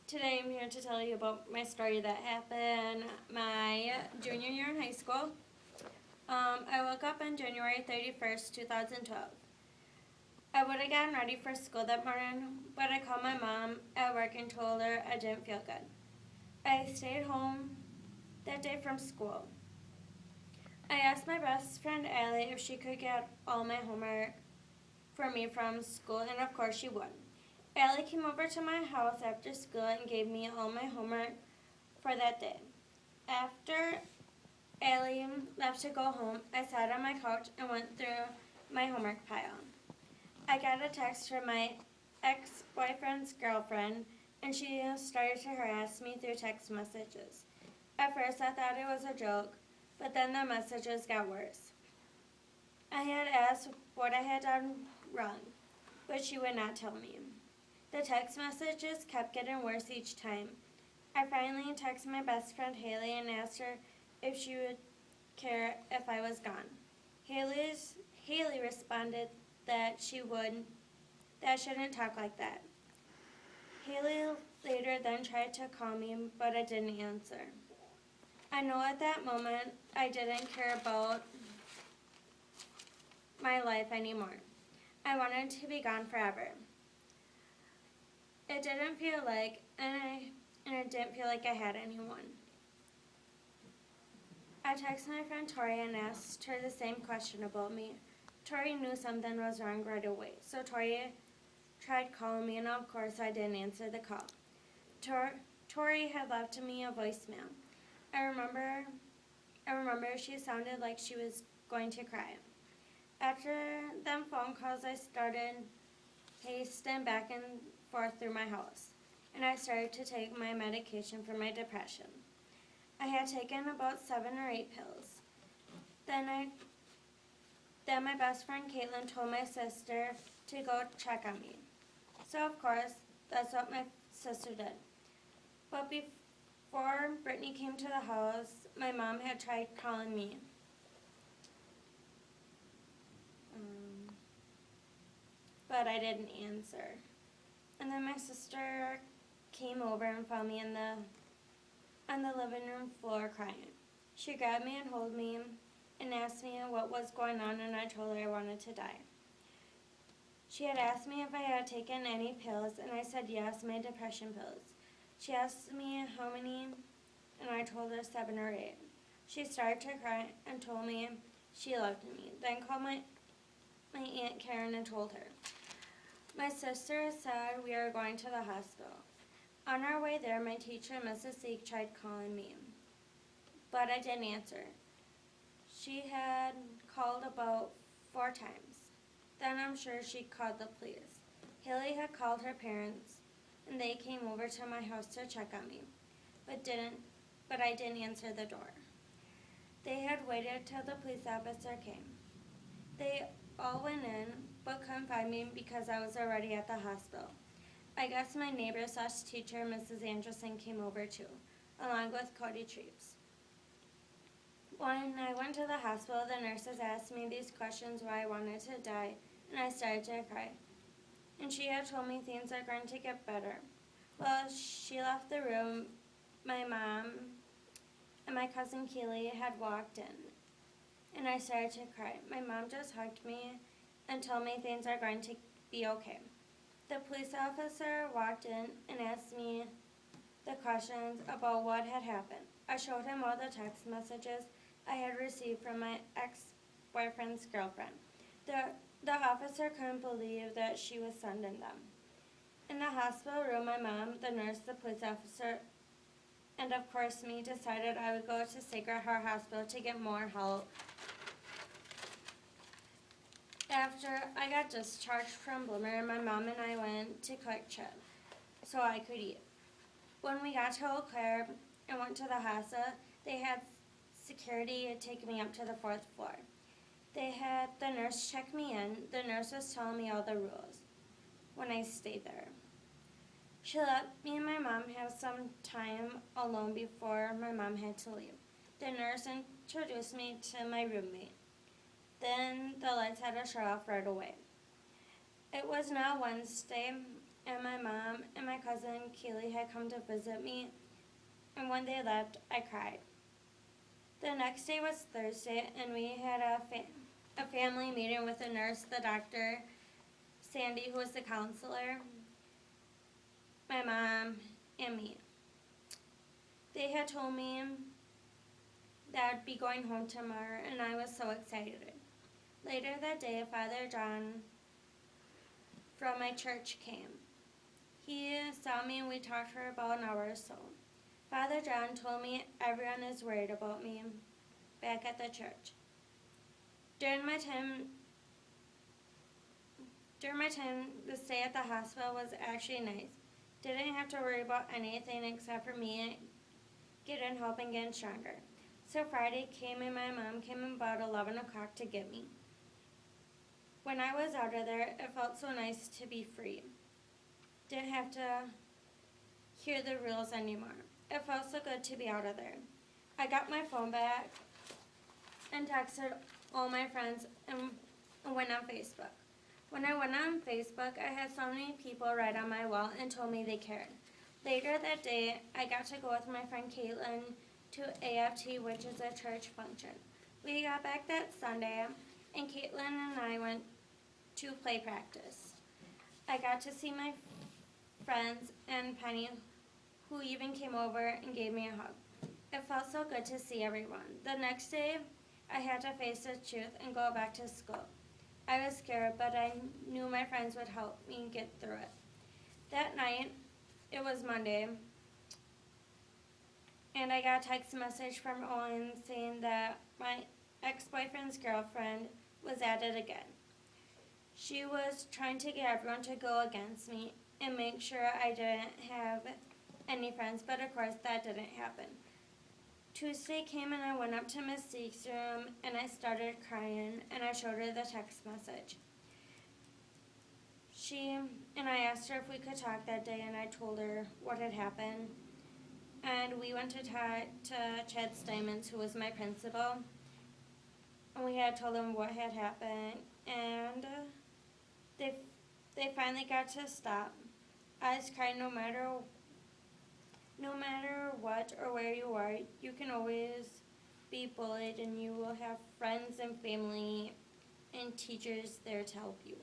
Today I'm here to tell you about my story that happened my junior year in high school. I woke up on January 31st, 2012. I would have gotten ready for school that morning, but I called my mom at work and told her I didn't feel good. I stayed home that day from school. I asked my best friend Allie if she could get all my homework for me from school, and of course she would. Allie came over to my house after school and gave me all my homework for that day. After Allie left to go home, I sat on my couch and went through my homework pile. I got a text from my ex-boyfriend's girlfriend, and she started to harass me through text messages. At first, I thought it was a joke, but then the messages got worse. I had asked what I had done wrong, but she would not tell me. The text messages kept getting worse each time. I finally texted my best friend Haley and asked her if she would care if I was gone. Haley responded that she would, that I shouldn't talk like that. Haley later then tried to call me, but I didn't answer. I know at that moment I didn't care about my life anymore. I wanted to be gone forever. It didn't feel like, and it didn't feel like I had anyone. I texted my friend Tori and asked her the same question about me. Tori knew something was wrong right away, so Tori tried calling me, and of course I didn't answer the call. Tori had left me a voicemail. I remember she sounded like she was going to cry. After them phone calls, I started pacing back and forth through my house, and I started to take my medication for my depression. I had taken about 7 or 8 pills. Then my best friend Caitlin told my sister to go check on me. So of course, that's what my sister did. But before Brittany came to the house, my mom had tried calling me. But I didn't answer. And then my sister came over and found me on the living room floor crying. She grabbed me and held me and asked me what was going on, and I told her I wanted to die. She had asked me if I had taken any pills, and I said yes, my depression pills. She asked me how many, and I told her 7 or 8. She started to cry and told me she loved me, then called my Aunt Karen and told her. My sister said we are going to the hospital. On our way there, my teacher, Mrs. Seek, tried calling me, but I didn't answer. She had called about 4 times. Then I'm sure she called the police. Haley had called her parents, and they came over to my house to check on me, but I didn't answer the door. They had waited till the police officer came. They all went in, but couldn't find me because I was already at the hospital. I guess my neighbor/teacher, Mrs. Anderson, came over too, along with Cody Treeps. When I went to the hospital, the nurses asked me these questions why I wanted to die, and I started to cry. And she had told me things are going to get better. Well, she left the room. My mom and my cousin Keely had walked in, and I started to cry. My mom just hugged me and told me things are going to be okay. The police officer walked in and asked me the questions about what had happened. I showed him all the text messages I had received from my ex-boyfriend's girlfriend. The officer couldn't believe that she was sending them. In the hospital room, my mom, the nurse, the police officer, and of course me decided I would go to Sacred Heart Hospital to get more help. After I got discharged from Bloomer, my mom and I went to Quick Trip so I could eat. When we got to Eau Claire and went to the hospital, they had security take me up to the 4th floor. They had the nurse check me in. The nurse was telling me all the rules when I stayed there. She let me and my mom have some time alone before my mom had to leave. The nurse introduced me to my roommate. Then the lights had to shut off right away. It was now Wednesday, and my mom and my cousin Kaylee had come to visit me, and when they left, I cried. The next day was Thursday, and we had a family meeting with the nurse, the doctor, Sandy, who was the counselor, my mom, and me. They had told me that I'd be going home tomorrow, and I was so excited. Later that day, Father John from my church came. He saw me and we talked for about an hour or so. Father John told me everyone is worried about me back at the church. During my time, the stay at the hospital was actually nice. Didn't have to worry about anything except for me getting help and getting stronger. So Friday came and my mom came about 11 o'clock to get me. When I was out of there, it felt so nice to be free. Didn't have to hear the rules anymore. It felt so good to be out of there. I got my phone back and texted all my friends and went on Facebook. When I went on Facebook, I had so many people write on my wall and told me they cared. Later that day, I got to go with my friend Caitlin to AFT, which is a church function. We got back that Sunday, and Caitlin and I went to play practice. I got to see my friends and Penny, who even came over and gave me a hug. It felt so good to see everyone. The next day, I had to face the truth and go back to school. I was scared, but I knew my friends would help me get through it. That night, it was Monday, and I got a text message from Owen saying that my ex-boyfriend's girlfriend was at it again. She was trying to get everyone to go against me and make sure I didn't have any friends, but of course that didn't happen. Tuesday came and I went up to Miss Zeke's room and I started crying and I showed her the text message. I asked her if we could talk that day and I told her what had happened. And we went to talk to Chad Steinmetz, who was my principal, and we had told him what had happened, and they finally got to stop. I was crying no matter what or where you are, you can always be bullied and you will have friends and family and teachers there to help you.